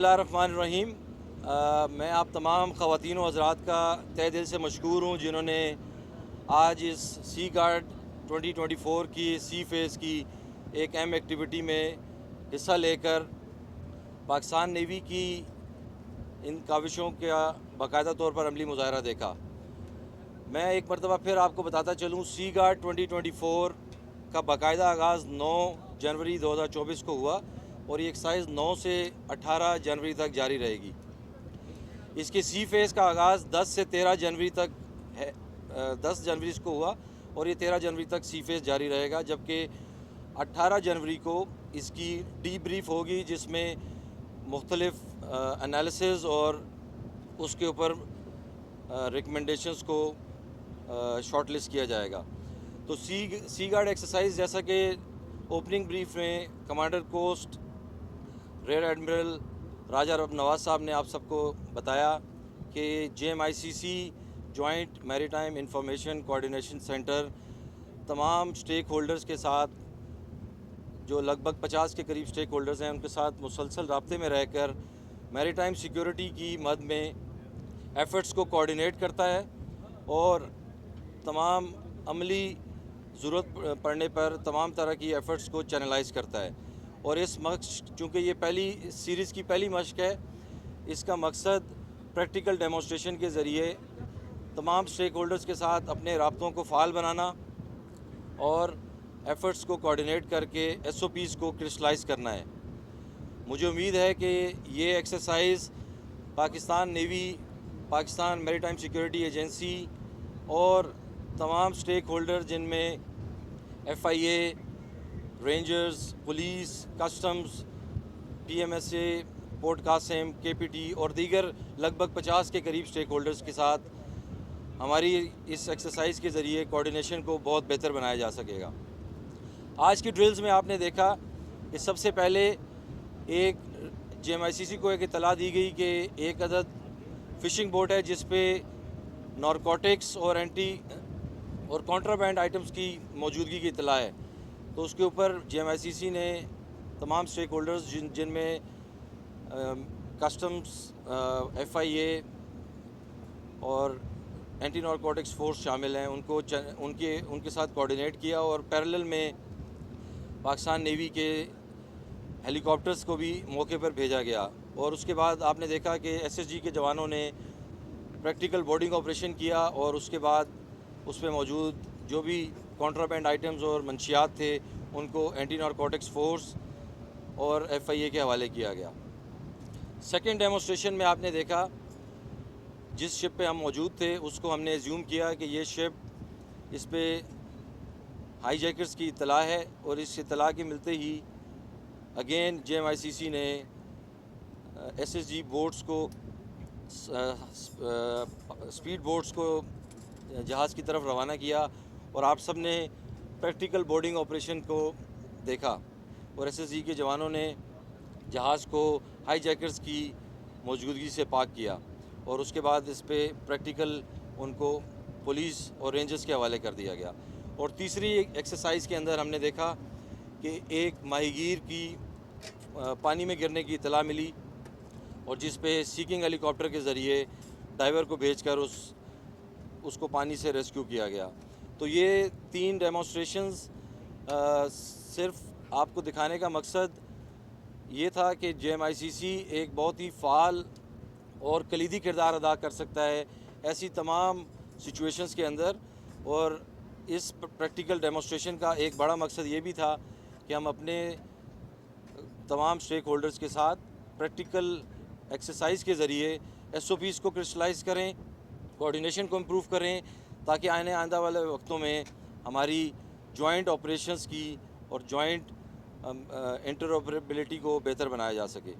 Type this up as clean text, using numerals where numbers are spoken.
Bismillahirrahmanirrahim। میں آپ تمام خواتین و حضرات کا تہ دل سے مشکور ہوں جنہوں نے آج اس سی گارڈ 2024 کی سی فیز کی ایک اہم ایکٹیویٹی میں حصہ لے کر پاکستان نیوی کی ان کاوشوں کا باقاعدہ طور پر عملی مظاہرہ دیکھا۔ میں ایک مرتبہ پھر آپ کو بتاتا چلوں، سی گارڈ 2024 کا باقاعدہ آغاز 9 جنوری 2024 کو ہوا اور یہ ایکسرسائز 9 سے 18 جنوری تک جاری رہے گی۔ اس کے سی فیز کا آغاز 10 سے 13 جنوری تک ہے، 10 جنوری کو ہوا اور یہ 13 جنوری تک سی فیز جاری رہے گا، جبکہ 18 جنوری کو اس کی ڈی بریف ہوگی جس میں مختلف انالیسز اور اس کے اوپر ریکمنڈیشنز کو شارٹ لسٹ کیا جائے گا۔ تو سی گارڈ ایکسرسائز، جیسا کہ اوپننگ بریف میں کمانڈر کوسٹ ریئر ایڈمرل راجہ رب نواز صاحب نے آپ سب کو بتایا کہ JMICC جوائنٹ میری ٹائم انفارمیشن کوآرڈینیشن سینٹر تمام سٹیک ہولڈرز کے ساتھ، جو لگ بھگ 50 کے قریب سٹیک ہولڈرز ہیں، ان کے ساتھ مسلسل رابطے میں رہ کر میری ٹائم سیکیورٹی کی مد میں ایفرٹس کو کوآرڈینیٹ کرتا ہے اور تمام عملی ضرورت پڑنے پر تمام طرح کی ایفرٹس کو چینلائز کرتا ہے۔ اور اس مشق، چونکہ یہ پہلی سیریز کی پہلی مشق ہے، اس کا مقصد پریکٹیکل ڈیمونسٹریشن کے ذریعے تمام سٹیک ہولڈرز کے ساتھ اپنے رابطوں کو فعال بنانا اور ایفرٹس کو کوآرڈینیٹ کر کے SOPs کو کرسٹلائز کرنا ہے۔ مجھے امید ہے کہ یہ ایکسرسائز پاکستان نیوی، پاکستان میری ٹائم سیکیورٹی ایجنسی اور تمام سٹیک ہولڈر، جن میں FIA، rangers, police, customs, PMSA، port Qasim, KPT اور دیگر لگ بھگ 50 کے قریب سٹیک ہولڈرز کے ساتھ ہماری اس ایکسرسائز کے ذریعے کوآرڈینیشن کو بہت بہتر بنایا جا سکے گا۔ آج کی ڈرلز میں آپ نے دیکھا کہ سب سے پہلے ایک JMICC کو ایک اطلاع دی گئی کہ ایک عدد فشنگ بوٹ ہے جس پہ نارکوٹکس اور کانٹرابینڈ آئٹمز کی موجودگی کی اطلاع ہے۔ تو اس کے اوپر JMICC نے تمام سٹیک ہولڈرز، جن میں کسٹمز، FIA اور اینٹی نارکوٹکس فورس شامل ہیں، ان کے ساتھ کوآرڈینیٹ کیا اور پیرلل میں پاکستان نیوی کے ہیلی کاپٹرز کو بھی موقع پر بھیجا گیا۔ اور اس کے بعد آپ نے دیکھا کہ SSG کے جوانوں نے پریکٹیکل بورڈنگ آپریشن کیا اور اس کے بعد اس پہ موجود جو بھی کانٹرابینڈ آئٹمز اور منشیات تھے ان کو اینٹی نارکوٹکس فورس اور FIA کے حوالے کیا گیا۔ سیکنڈ ڈیمونسٹریشن میں آپ نے دیکھا، جس شپ پہ ہم موجود تھے اس کو ہم نے ایزیوم کیا کہ یہ شپ، اس پہ ہائی جیکرز کی اطلاع ہے، اور اس اطلاع کے ملتے ہی اگین JMICC نے SSG بوٹس کو، سپیڈ بوٹس کو جہاز کی طرف روانہ کیا اور آپ سب نے پریکٹیکل بورڈنگ آپریشن کو دیکھا اور SSG کے جوانوں نے جہاز کو ہائی جیکرز کی موجودگی سے پاک کیا اور اس کے بعد اس پہ پریکٹیکل ان کو پولیس اور رینجرز کے حوالے کر دیا گیا۔ اور تیسری ایکسرسائز کے اندر ہم نے دیکھا کہ ایک ماہی گیر کی پانی میں گرنے کی اطلاع ملی اور جس پہ سیکنگ ہیلی کاپٹر کے ذریعے ڈائیور کو بھیج کر اس کو پانی سے ریسکیو کیا گیا۔ تو یہ 3 ڈیمونسٹریشنز صرف آپ کو دکھانے کا مقصد یہ تھا کہ JMICC ایک بہت ہی فعال اور کلیدی کردار ادا کر سکتا ہے ایسی تمام سچویشنز کے اندر، اور اس پریکٹیکل ڈیمونسٹریشن کا ایک بڑا مقصد یہ بھی تھا کہ ہم اپنے تمام سٹیک ہولڈرز کے ساتھ پریکٹیکل ایکسرسائز کے ذریعے SOPs کو کرسٹلائز کریں، کوآرڈینیشن کو امپروو کریں، تاکہ آئندہ والے وقتوں میں ہماری جوائنٹ آپریشنز کی اور جوائنٹ انٹر آپریبلٹی کو بہتر بنایا جا سکے۔